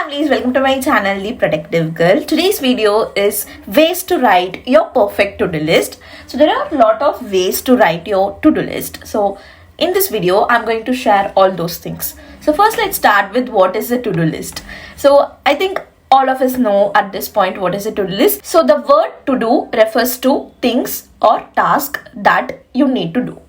families, welcome to my channel The Productive Girl. Today's video is ways to write your perfect to-do list. So there are a lot of ways to write your to-do list. So in this video, I'm going to share all those things. So first let's start with what is a to-do list. So I think all of us know at this point what is a to-do list. So the word to do refers to things or tasks that you need to do.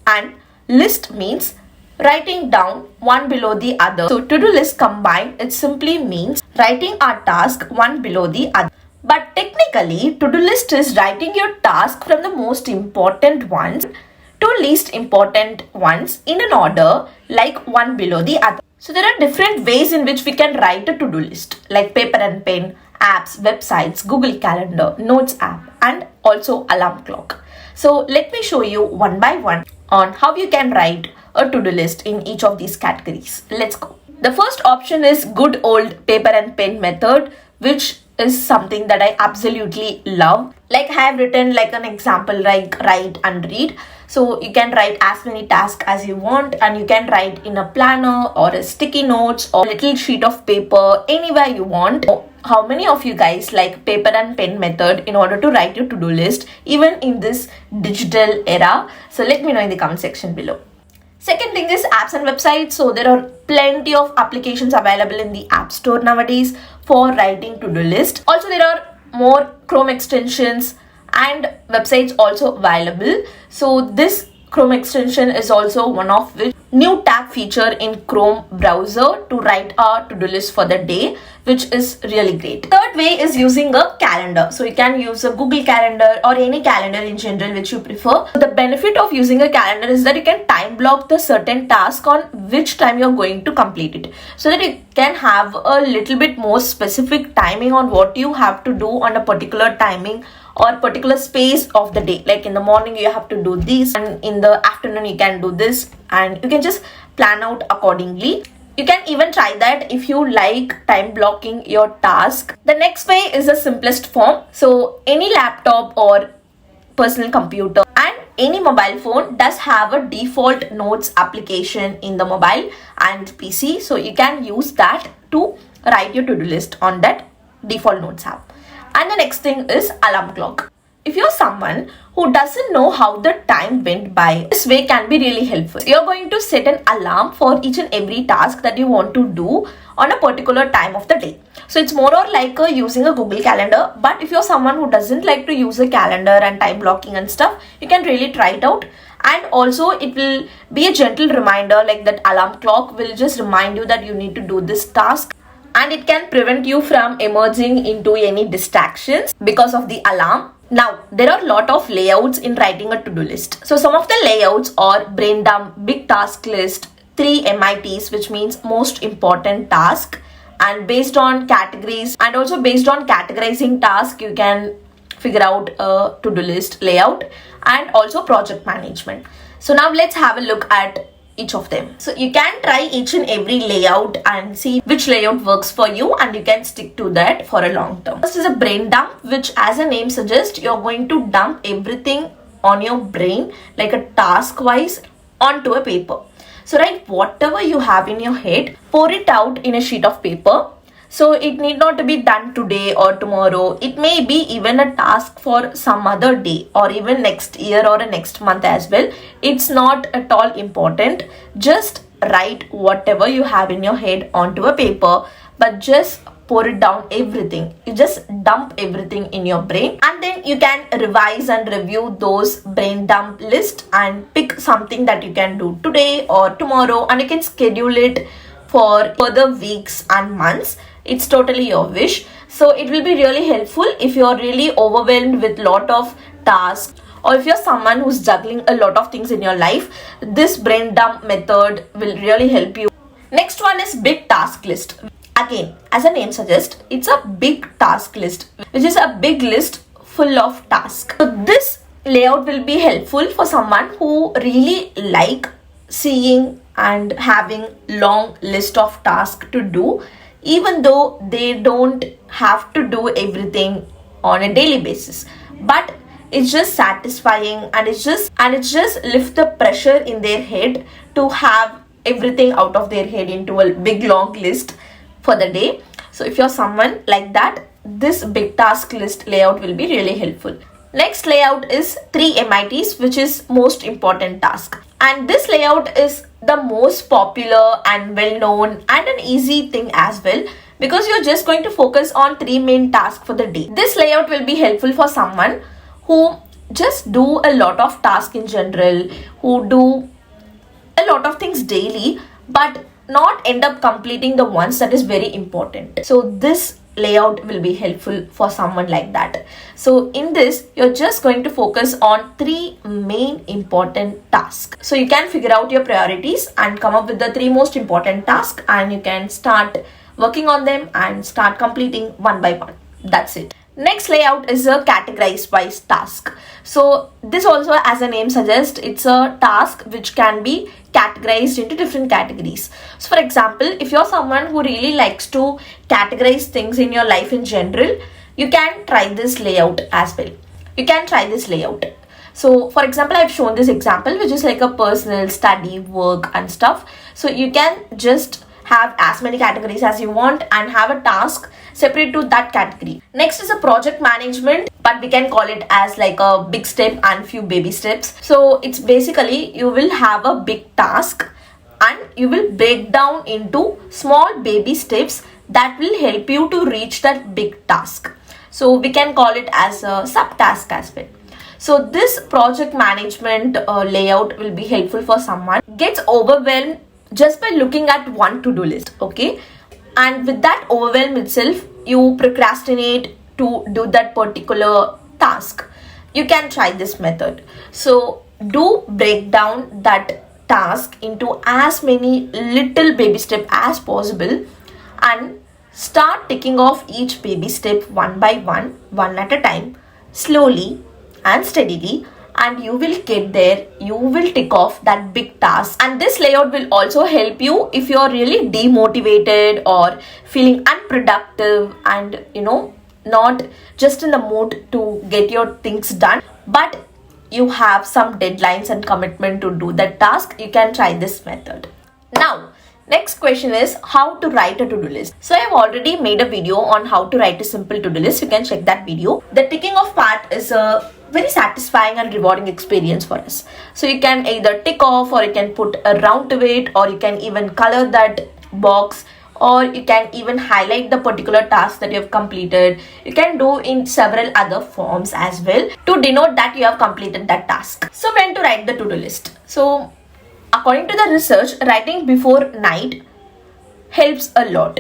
And list means writing down one below the other. So to-do list combined, it simply means writing our task one below the other. But technically, to-do list is writing your task from the most important ones to least important ones in an order like one below the other. So there are different ways in which we can write a to-do list like paper and pen, apps, websites, Google Calendar, Notes app and also alarm clock. So let me show you one by one on how you can write a to-do list in each of these categories. Let's go. The first option is good old paper and pen method, which is something that I absolutely love. Like I have written like an example like write and read. So you can write as many tasks as you want and you can write in a planner or a sticky notes or little sheet of paper anywhere you want. How many of you guys like paper and pen method in order to write your to-do list even in this digital era? So let me know in the comment section below. Second thing is apps and websites. So there are plenty of applications available in the App Store nowadays for writing to-do list. Also there are more Chrome extensions and websites also available. So this Chrome extension is also one of which new tab feature in Chrome browser to write a to-do list for the day, which is really great. Third way is using a calendar. So you can use a Google Calendar or any calendar in general which you prefer. The benefit of using a calendar is that you can time block the certain task on which time you're going to complete it. So that you can have a little bit more specific timing on what you have to do on a particular timing or particular space of the day. Like in the morning you have to do this and in the afternoon you can do this, and you can just plan out accordingly. You can even try that if you like time blocking your task. The next way is the simplest form. So any laptop or personal computer and any mobile phone does have a default notes application in the mobile and PC. So you can use that to write your to-do list on that default notes app. And the next thing is alarm clock. If you're someone who doesn't know how the time went by, this way can be really helpful. You're going to set an alarm for each and every task that you want to do on a particular time of the day. So it's more or like using a Google Calendar. But if you're someone who doesn't like to use a calendar and time blocking and stuff, you can really try it out. And also it will be a gentle reminder, like that alarm clock will just remind you that you need to do this task. And it can prevent you from emerging into any distractions because of the alarm. Now, there are a lot of layouts in writing a to-do list. So some of the layouts are brain dump, big task list, 3 MITs, which means most important task, and based on categories and also based on categorizing task, you can figure out a to-do list layout, and also project management. So now let's have a look at each of them. So you can try each and every layout and see which layout works for you, and you can stick to that for a long term. First is a brain dump, which as the name suggests, you're going to dump everything on your brain like a task wise onto a paper. So write whatever you have in your head, pour it out in a sheet of paper. So it need not to be done today or tomorrow. It may be even a task for some other day or even next year or next month as well. It's not at all important. Just write whatever you have in your head onto a paper, but just pour it down everything. You just dump everything in your brain, and then you can revise and review those brain dump list and pick something that you can do today or tomorrow, and you can schedule it for further weeks and months. It's totally your wish. So it will be really helpful if you're really overwhelmed with lot of tasks, or if you're someone who's juggling a lot of things in your life. This brain dump method will really help you. Next one is big task list. Again, as the name suggests, it's a big task list, which is a big list full of tasks. So this layout will be helpful for someone who really like seeing and having long list of tasks to do, even though they don't have to do everything on a daily basis. But it's just satisfying, and it's just lift the pressure in their head to have everything out of their head into a big long list for the day. So if you're someone like that, this big task list layout will be really helpful. Next layout is 3 MITs, which is most important task. And this layout is the most popular and well known and an easy thing as well, because you're just going to focus on 3 main tasks for the day. This layout will be helpful for someone who just do a lot of tasks in general, who do a lot of things daily, but not end up completing the ones that is very important. So this layout will be helpful for someone like that. So in this, you're just going to focus on 3 main important tasks. So you can figure out your priorities and come up with the 3 most important tasks, and you can start working on them and start completing one by one. That's it. Next layout is a categorized wise task. So this also, as the name suggests, it's a task which can be categorized into different categories. So for example, if you're someone who really likes to categorize things in your life in general, you can try this layout as well. You can try this layout. So for example, I've shown this example, which is like a personal, study, work and stuff. So you can just have as many categories as you want and have a task separate to that category. Next is a project management, but we can call it as like a big step and few baby steps. So it's basically you will have a big task and you will break down into small baby steps that will help you to reach that big task. So we can call it as a subtask as well. So this project management layout will be helpful for someone gets overwhelmed just by looking at one to-do list, okay? And with that overwhelm itself, you procrastinate to do that particular task. You can try this method. So do break down that task into as many little baby steps as possible and start ticking off each baby step one by one at a time, slowly and steadily, and you will get there. You will tick off that big task. And this layout will also help you if you're really demotivated or feeling unproductive and not just in the mood to get your things done, but you have some deadlines and commitment to do that task. You can try this method. Now next question is how to write a to-do list. So I have already made a video on how to write a simple to-do list. You can check that video. The ticking off part is a very satisfying and rewarding experience for us. So you can either tick off, or you can put a round to it, or you can even color that box, or you can even highlight the particular task that you have completed. You can do in several other forms as well to denote that you have completed that task. So when to write the to-do list? So according to the research, writing before night helps a lot.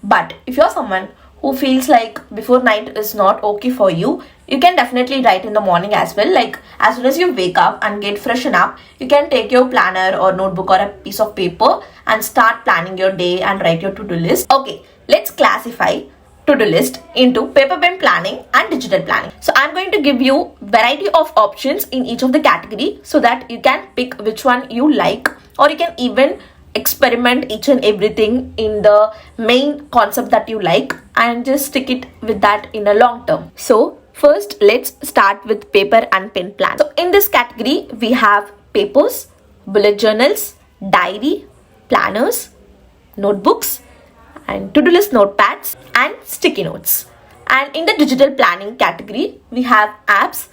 But if you're someone who feels like before night is not okay for you, you can definitely write in the morning as well. Like as soon as you wake up and get freshen up, you can take your planner or notebook or a piece of paper and start planning your day and write your to-do list. Okay, let's classify to-do list into paper pen planning and digital planning. So I'm going to give you variety of options in each of the category so that you can pick which one you like, or you can even experiment each and everything in the main concept that you like and just stick it with that in a long term. So first, let's start with paper and pen plan. So in this category, we have papers, bullet journals, diary, planners, notebooks, and to-do list notepads and sticky notes. And in the digital planning category, we have apps,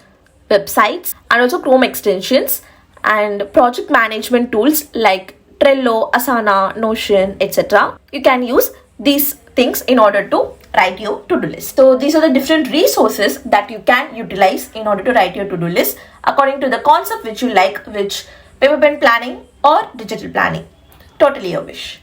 websites, and also Chrome extensions and project management tools like Trello, Asana, Notion, etc. You can use these things in order to write your to-do list. So these are the different resources that you can utilize in order to write your to-do list according to the concept which you like, which paper pen planning or digital planning. Totally your wish.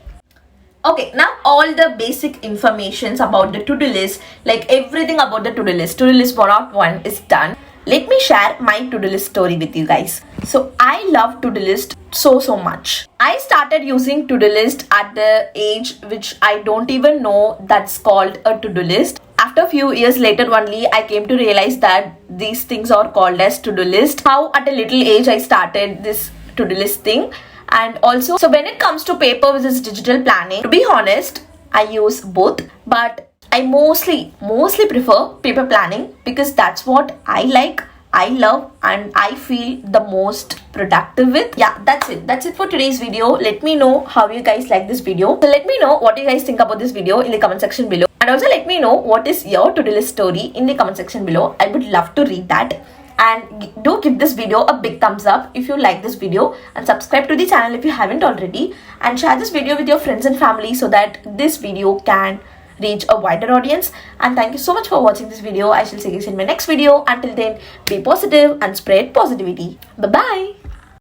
Okay, now all the basic informations about the to-do list, like everything about the to-do list 101 is done. Let me share my to-do list story with you guys. So I love to-do list so much. I started using to-do list at the age which I don't even know that's called a to-do list. After a few years later only, I came to realize that these things are called as to-do list. How at a little age I started this to-do list thing. And also, so when it comes to paper versus digital planning, to be honest, I use both, but I mostly prefer paper planning because that's what I like, I love, and I feel the most productive with. Yeah, that's it for today's video. Let me know how you guys like this video. So let me know what you guys think about this video in the comment section below. And also let me know what is your to-do list story in the comment section below. I would love to read that. And do give this video a big thumbs up if you like this video, and subscribe to the channel if you haven't already, and share this video with your friends and family so that this video can reach a wider audience. And thank you so much for watching this video. I shall see you in my next video. Until then, be positive and spread positivity. Bye bye.